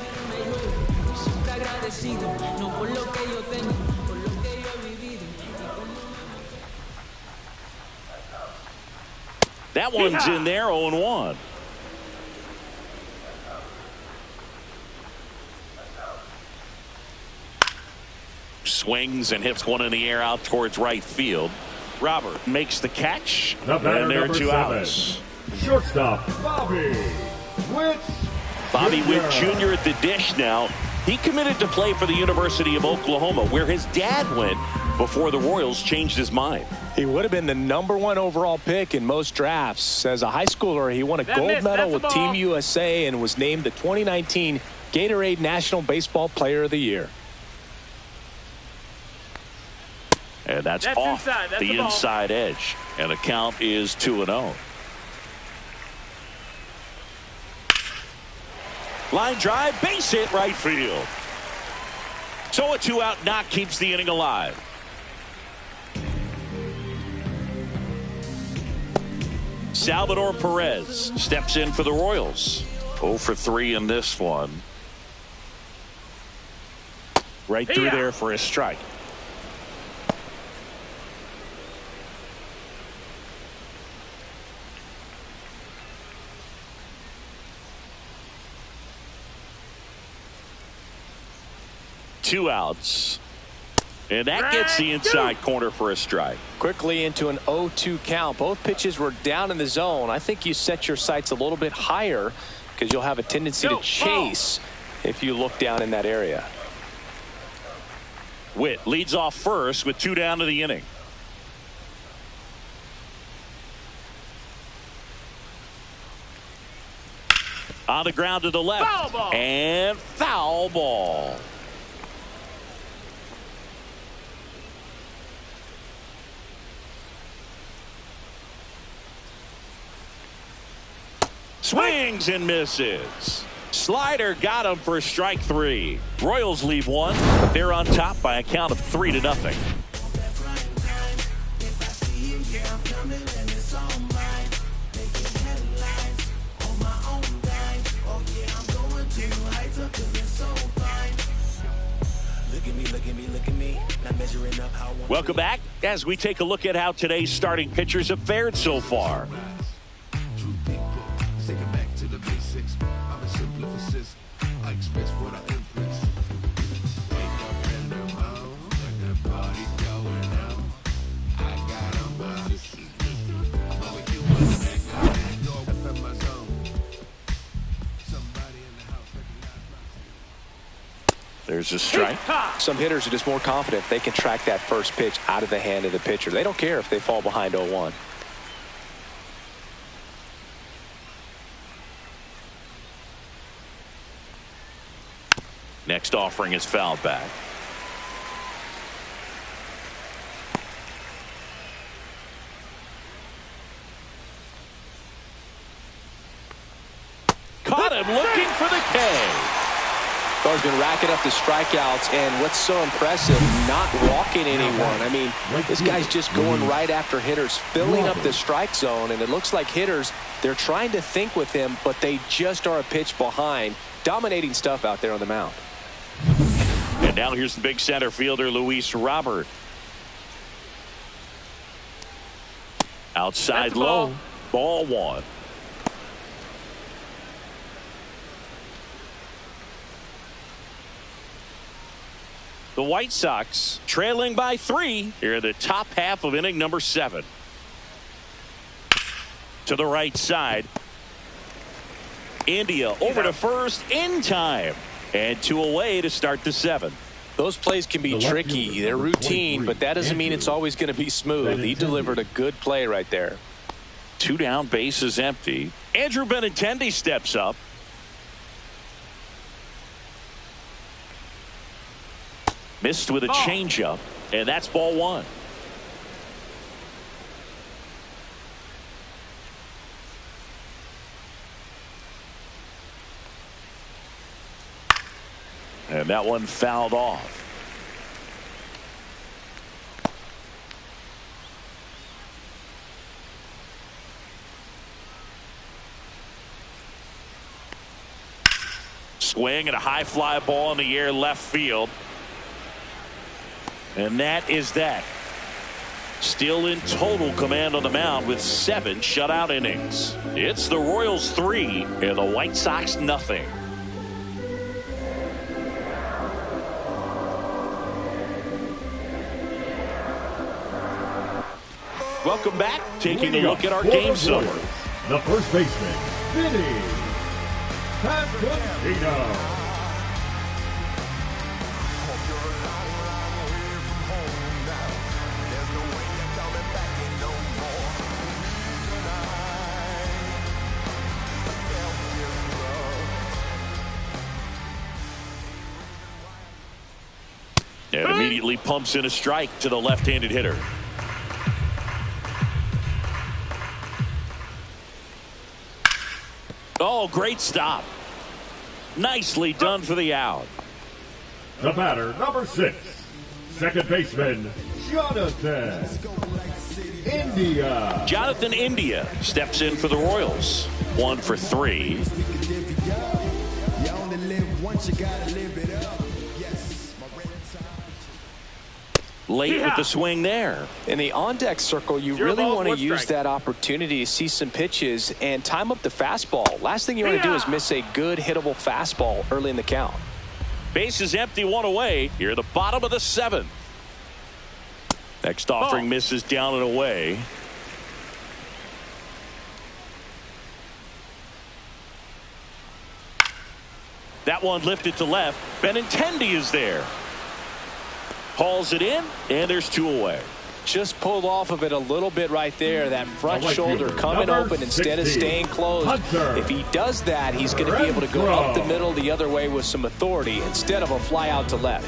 That one's in there, 0-1. Swings and hits one in the air out towards right field. Robert makes the catch, and there are 2 outs. Shortstop, Bobby Witt. Bobby Witt Jr. at the dish now. He committed to play for the University of Oklahoma, where his dad went before the Royals changed his mind. He would have been the #1 overall pick in most drafts. As a high schooler, he won a gold medal with Team USA and was named the 2019 Gatorade National Baseball Player of the Year. And that's off the inside edge. And the count is 2-0. Line drive, base hit, right field. So a 2-out knock keeps the inning alive. Salvador Perez steps in for the Royals. 0 for 3 in this one. Right through there for a strike. Two outs. And that gets the inside corner for a strike. Quickly into an 0-2 count. Both pitches were down in the zone. I think you set your sights a little bit higher because you'll have a tendency to chase if you look down in that area. Witt leads off first with 2 down to the inning. On the ground to the left. Foul ball. And foul ball. Swings and misses. Slider got him for strike 3. Royals leave 1, but they're on top by a count of 3-0. Welcome back as we take a look at how today's starting pitchers have fared so far. There's a strike. Some hitters are just more confident they can track that first pitch out of the hand of the pitcher. They don't care if they fall behind 0-1. Next offering is fouled back. Caught him looking for the K. He's been racking up the strikeouts, and what's so impressive, not walking anyone. I mean, this guy's just going right after hitters, filling up the strike zone, and it looks like hitters, they're trying to think with him, but they just are a pitch behind. Dominating stuff out there on the mound. And now here's the big center fielder, Luis Robert. Outside low. Ball one. The White Sox trailing by 3 here in the top half of inning number 7. To the right side. India over to first in time. And 2 away to start the 7th. Those plays can be tricky. They're routine, but that doesn't mean it's always going to be smooth. He delivered a good play right there. 2 down, bases empty. Andrew Benintendi steps up. Missed with a changeup, and that's ball 1. And that one fouled off. Swing and a high fly ball in the air left field. And that is that. Still in total command on the mound with 7 shutout innings. It's the Royals 3 and the White Sox nothing. Welcome back. Taking a look at our game summary. The first baseman, Vinny Pasquantino. And immediately pumps in a strike to the left-handed hitter. Oh, great stop. Nicely done for the out. The batter, number 6, second baseman, Jonathan India. Jonathan India steps in for the Royals. 1 for 3. Late with the swing there. In the on-deck circle, you really want to use that opportunity to see some pitches and time up the fastball. Last thing you want to do is miss a good hittable fastball early in the count. Base is empty, 1 away. Here at the bottom of the 7th. Next offering misses down and away. That one lifted to left. Benintendi is there. Hauls it in, and there's 2 away. Just pulled off of it a little bit right there. That front shoulder coming open instead of staying closed. If he does that, he's going to be able to go up the middle the other way with some authority instead of a fly out to left.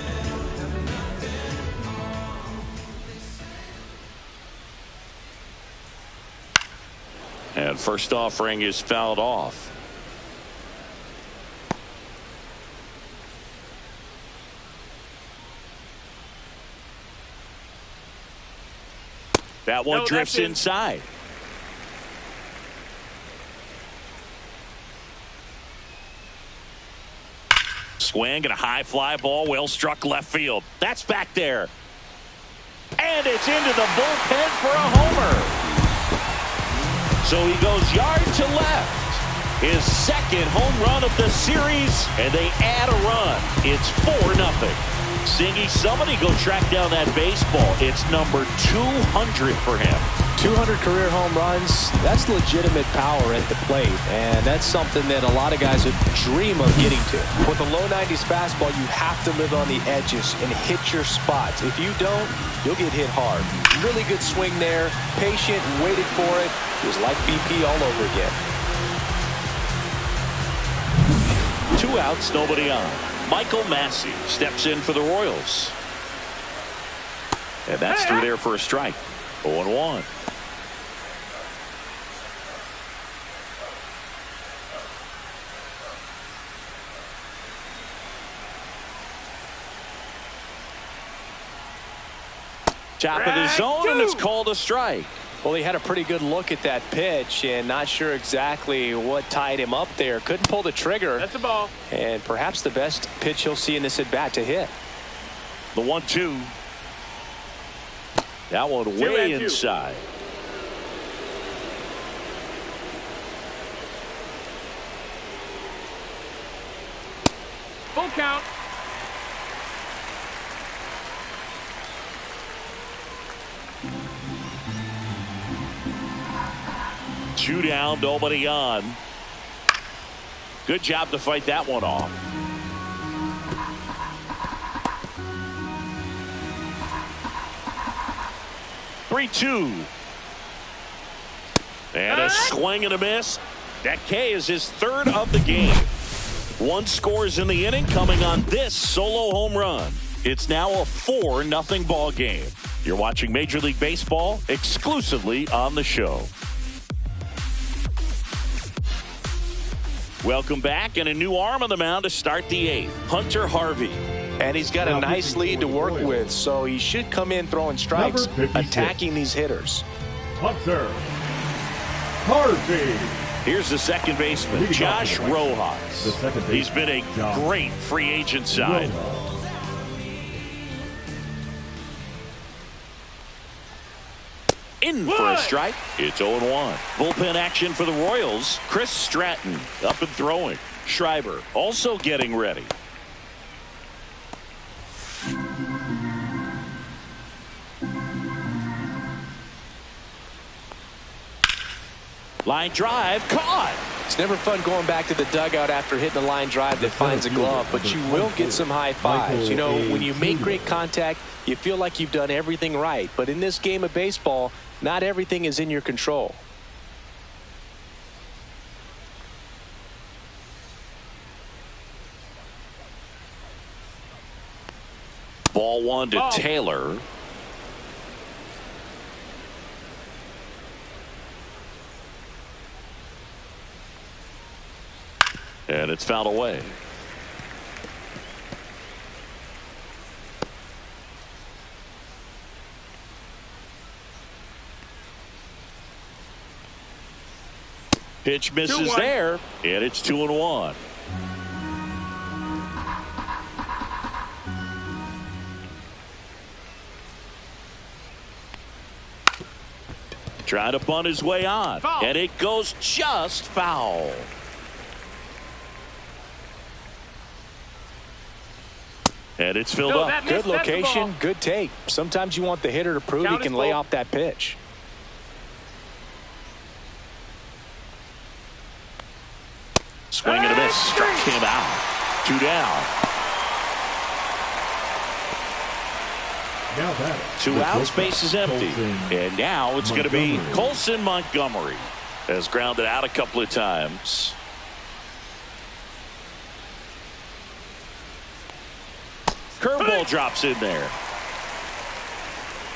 And first offering is fouled off. That one drifts inside. Swing and a high fly ball, well struck left field. That's back there. And it's into the bullpen for a homer. So he goes yard to left. His 2nd home run of the series, and they add a run. It's 4-0. Singy, somebody go track down that baseball. It's number 200 for him. 200 career home runs, that's legitimate power at the plate, and that's something that a lot of guys would dream of getting to. With a low 90s fastball, you have to live on the edges and hit your spots. If you don't, you'll get hit hard. Really good swing there, patient, waited for it. It was like BP all over again. 2 outs, nobody on. Michael Massey steps in for the Royals. And that's through there for a strike. 0-1. Top of the zone, and it's called a strike. Well, he had a pretty good look at that pitch and not sure exactly what tied him up there. Couldn't pull the trigger. That's a ball. And perhaps the best pitch he'll see in this at-bat to hit. The 1-2. That one way inside. Full count. Two down, nobody on. Good job to fight that one off. Three-two. And a swing and a miss. That K is his third of the game. One scores in the inning coming on this solo home run. It's now a 4-0 ball game. You're watching Major League Baseball exclusively on the show. Welcome back, and a new arm on the mound to start the 8th, Hunter Harvey. And he's got a nice lead to work with, so he should come in throwing strikes, attacking these hitters. Hunter Harvey. Here's the second baseman, Josh Rojas. He's been a great free agent sign. In for a strike. It's 0-1. Bullpen action for the Royals. Chris Stratton up and throwing. Schreiber also getting ready. Line drive caught. It's never fun going back to the dugout after hitting a line drive that finds a glove, but you will get some high fives. You know, when you make great contact, you feel like you've done everything right. But in this game of baseball, not everything is in your control. Ball one to Taylor. And it's fouled away. Pitch misses there, and it's 2-1. Trying to bunt his way on, and it goes just foul. And it's filled up. Good location, good take. Sometimes you want the hitter to prove he can lay off that pitch. Swing and a miss. Struck him out. 2 down. 2 out. Space is empty. And now it's going to be Colson Montgomery. Has grounded out a couple of times. Curveball drops in there.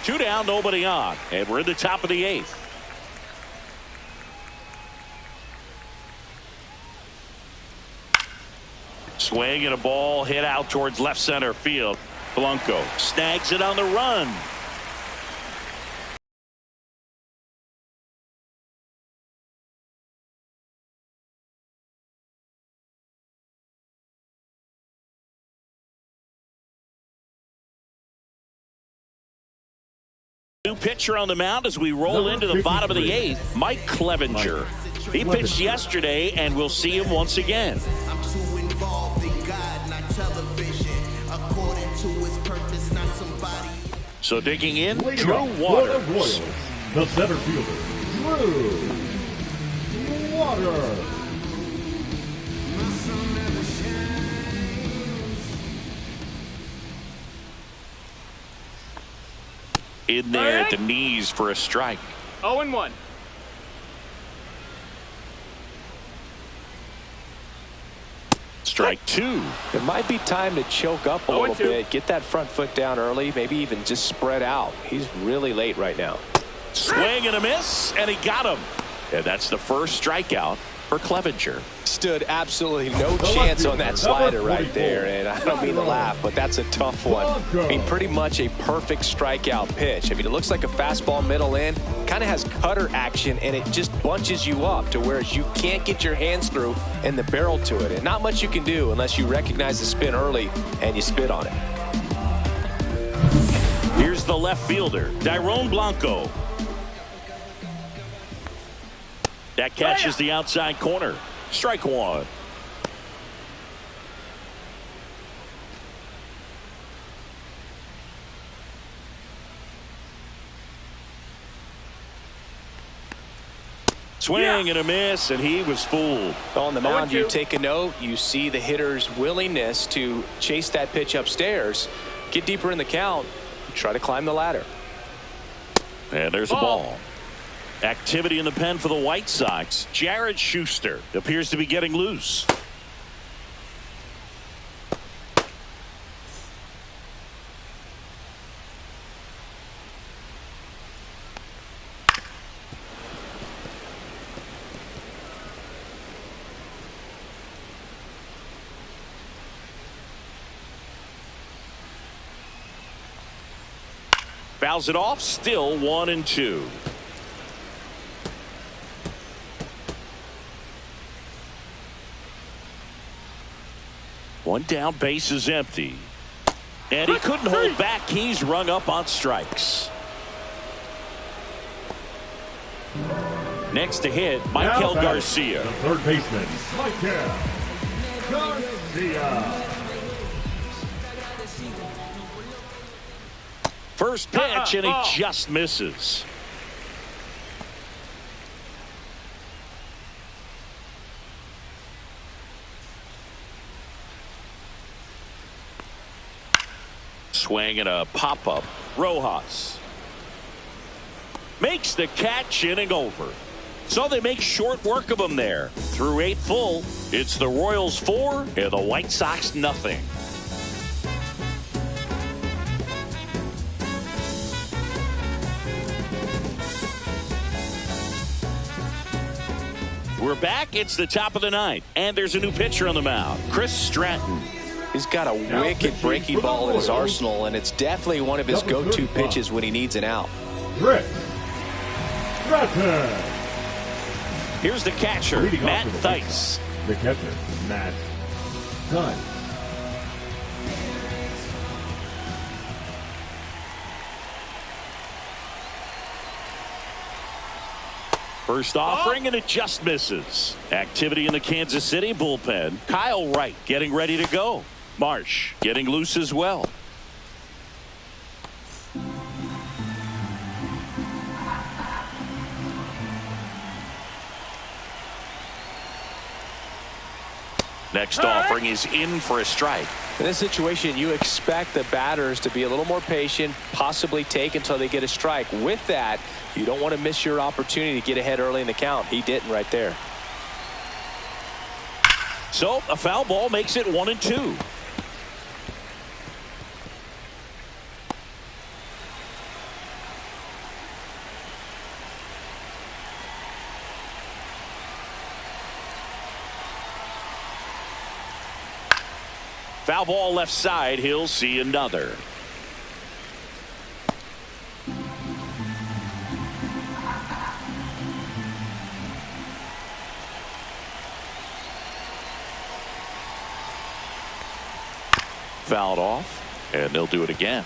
2 down, nobody on. And we're in the top of the 8th. Swing and a ball hit out towards left center field. Blanco snags it on the run. New pitcher on the mound as we roll into the bottom of the 8th, Mike Clevenger. He pitched yesterday, and we'll see him once again. I'm too involved in God, not television. According to his purpose, not somebody. So digging in, Drew Drew Waters. Royals, the center fielder, Drew Waters. In there at the knees for a strike. 0-1. Strike 2. It might be time to choke up a little bit, get that front foot down early, maybe even just spread out. He's really late right now. Swing and a miss, and he got him. And that's the first strikeout for Clevenger. Stood absolutely no chance on that slider right there, and I don't mean to laugh, but that's a tough one. I mean, pretty much a perfect strikeout pitch. I mean, it looks like a fastball middle in, kind of has cutter action, and it just bunches you up to where you can't get your hands through and the barrel to it. And not much you can do unless you recognize the spin early and you spit on it. Here's the left fielder, Dairon Blanco. That catches the outside corner. Strike one. Swing and a miss, and he was fooled. On the mound, you take a note. You see the hitter's willingness to chase that pitch upstairs, get deeper in the count, try to climb the ladder. And there's a ball. Activity in the pen for the White Sox. Jared Schuster appears to be getting loose. Fouls it off, still 1-2. One down, base is empty. And he couldn't hold back. He's rung up on strikes. Next to hit, Michael Garcia. The third baseman, Michael Garcia. First pitch, and he just misses. Swing and a pop-up. Rojas makes the catch, inning over. So they make short work of him there. Through 8 full, it's the Royals 4 and the White Sox nothing. We're back. It's the top of the 9th, and there's a new pitcher on the mound, Chris Stratton. He's got a wicked breaking ball in his arsenal, and it's definitely one of his go-to pitches when he needs an out. Chris Stratton. Here's the catcher, Matt Thaiss. The catcher, Matt Thaiss. First offering, and it just misses. Activity in the Kansas City bullpen. Kyle Wright getting ready to go. Marsh getting loose as well. Next offering is in for a strike. In this situation, you expect the batters to be a little more patient, possibly take until they get a strike. With that, you don't want to miss your opportunity to get ahead early in the count. He didn't right there. So a foul ball makes it 1-2. Foul ball left side. He'll see another. Fouled off, and they'll do it again.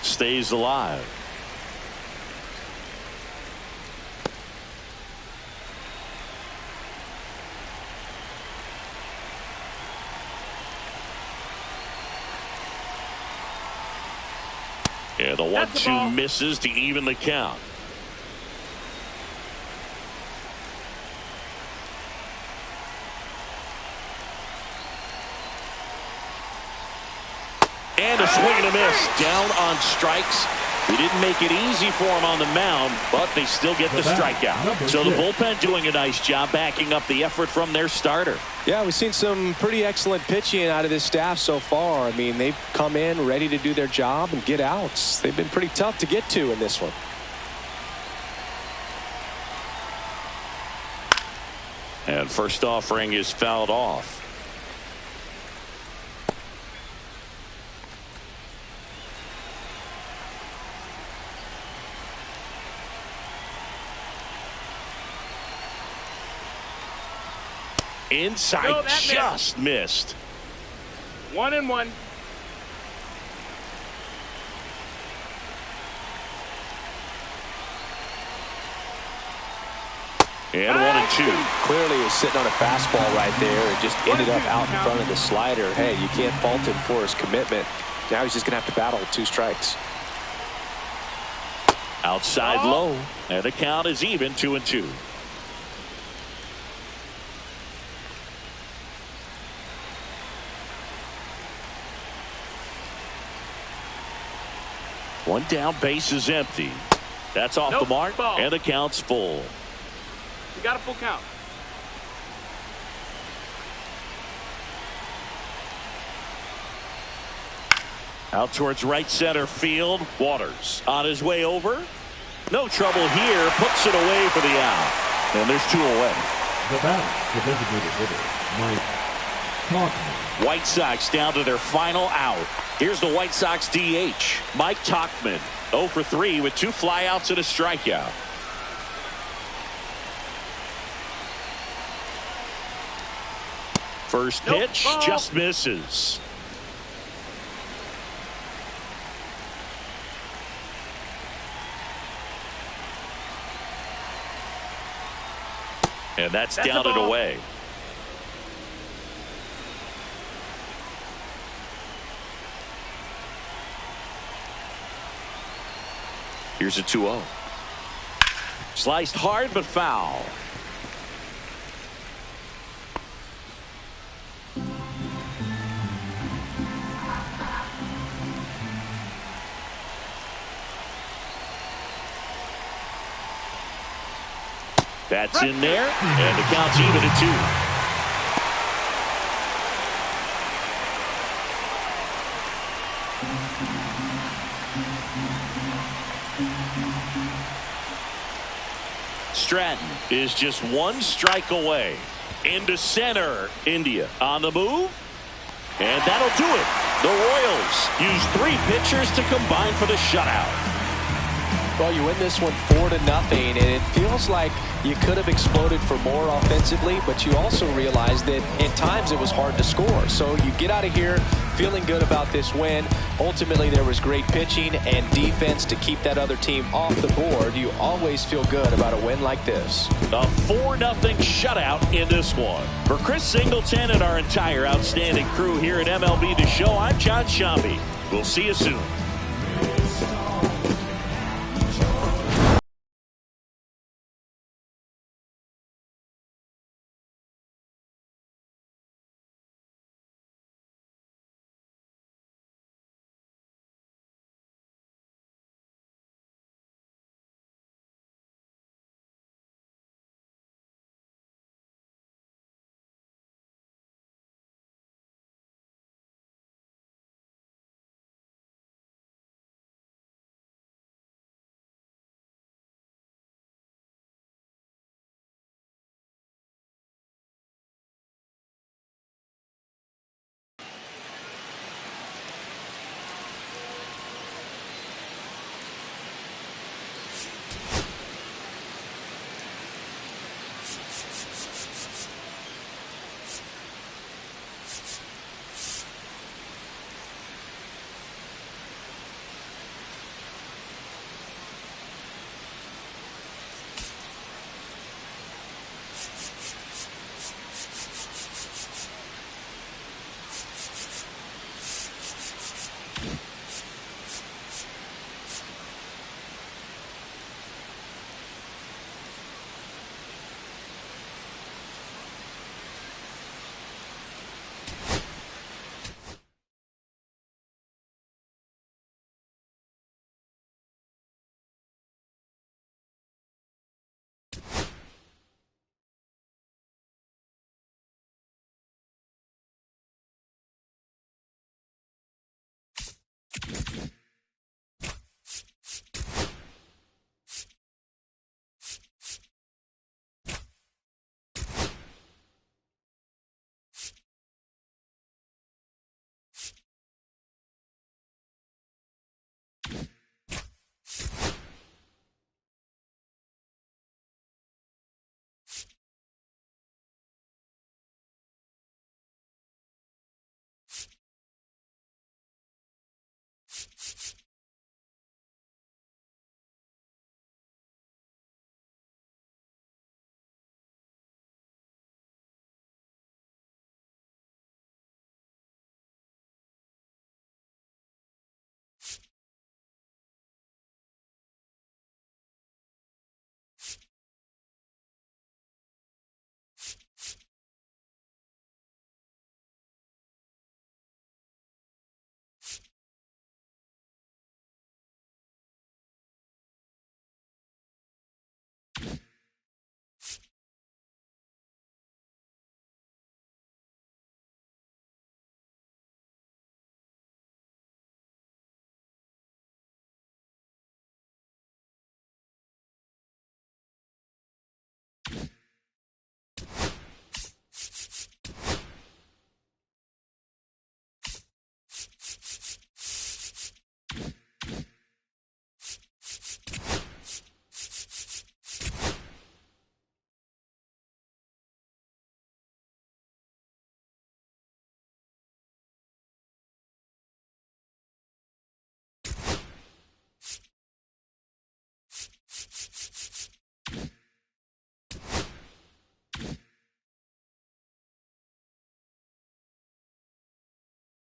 Stays alive. Yeah, the 1-2 misses to even the count. And a swing and a miss. Down on strikes. He didn't make it easy for him on the mound, but they still get the strikeout. So the bullpen doing a nice job backing up the effort from their starter. Yeah, we've seen some pretty excellent pitching out of this staff so far. I mean, they've come in ready to do their job and get outs. They've been pretty tough to get to in this one. And first offering is fouled off. Inside, No, that just missed. 1-1. And 1-2. Clearly he was sitting on a fastball right there and just ended up out in front of the slider. Hey, you can't fault him for his commitment. Now he's just going to have to battle with 2 strikes. Outside low. And the count is even, 2-2. One down, base is empty. That's off the mark, ball. and the count's full. You got a full count. Out towards right center field. Waters on his way over. No trouble here. Puts it away for the out. And there's 2 away. The batter, the designated hitter, Mike Tauchman. White Sox down to their final out. Here's the White Sox DH, Mike Tauchman. 0 for 3 with 2 flyouts and a strikeout. First pitch just misses. And that's down and away. Here's a 2-0. Sliced hard but foul. That's in there, and the count's even at 2. Stratton is just 1 strike away. Into center. India on the move. And that'll do it. The Royals use 3 pitchers to combine for the shutout. Well, you win this one 4-0, and it feels like you could have exploded for more offensively, but you also realize that at times it was hard to score. So you get out of here feeling good about this win. Ultimately, there was great pitching and defense to keep that other team off the board. You always feel good about a win like this. A 4-0 shutout in this one. For Chris Singleton and our entire outstanding crew here at MLB The Show, I'm John Shambi. We'll see you soon.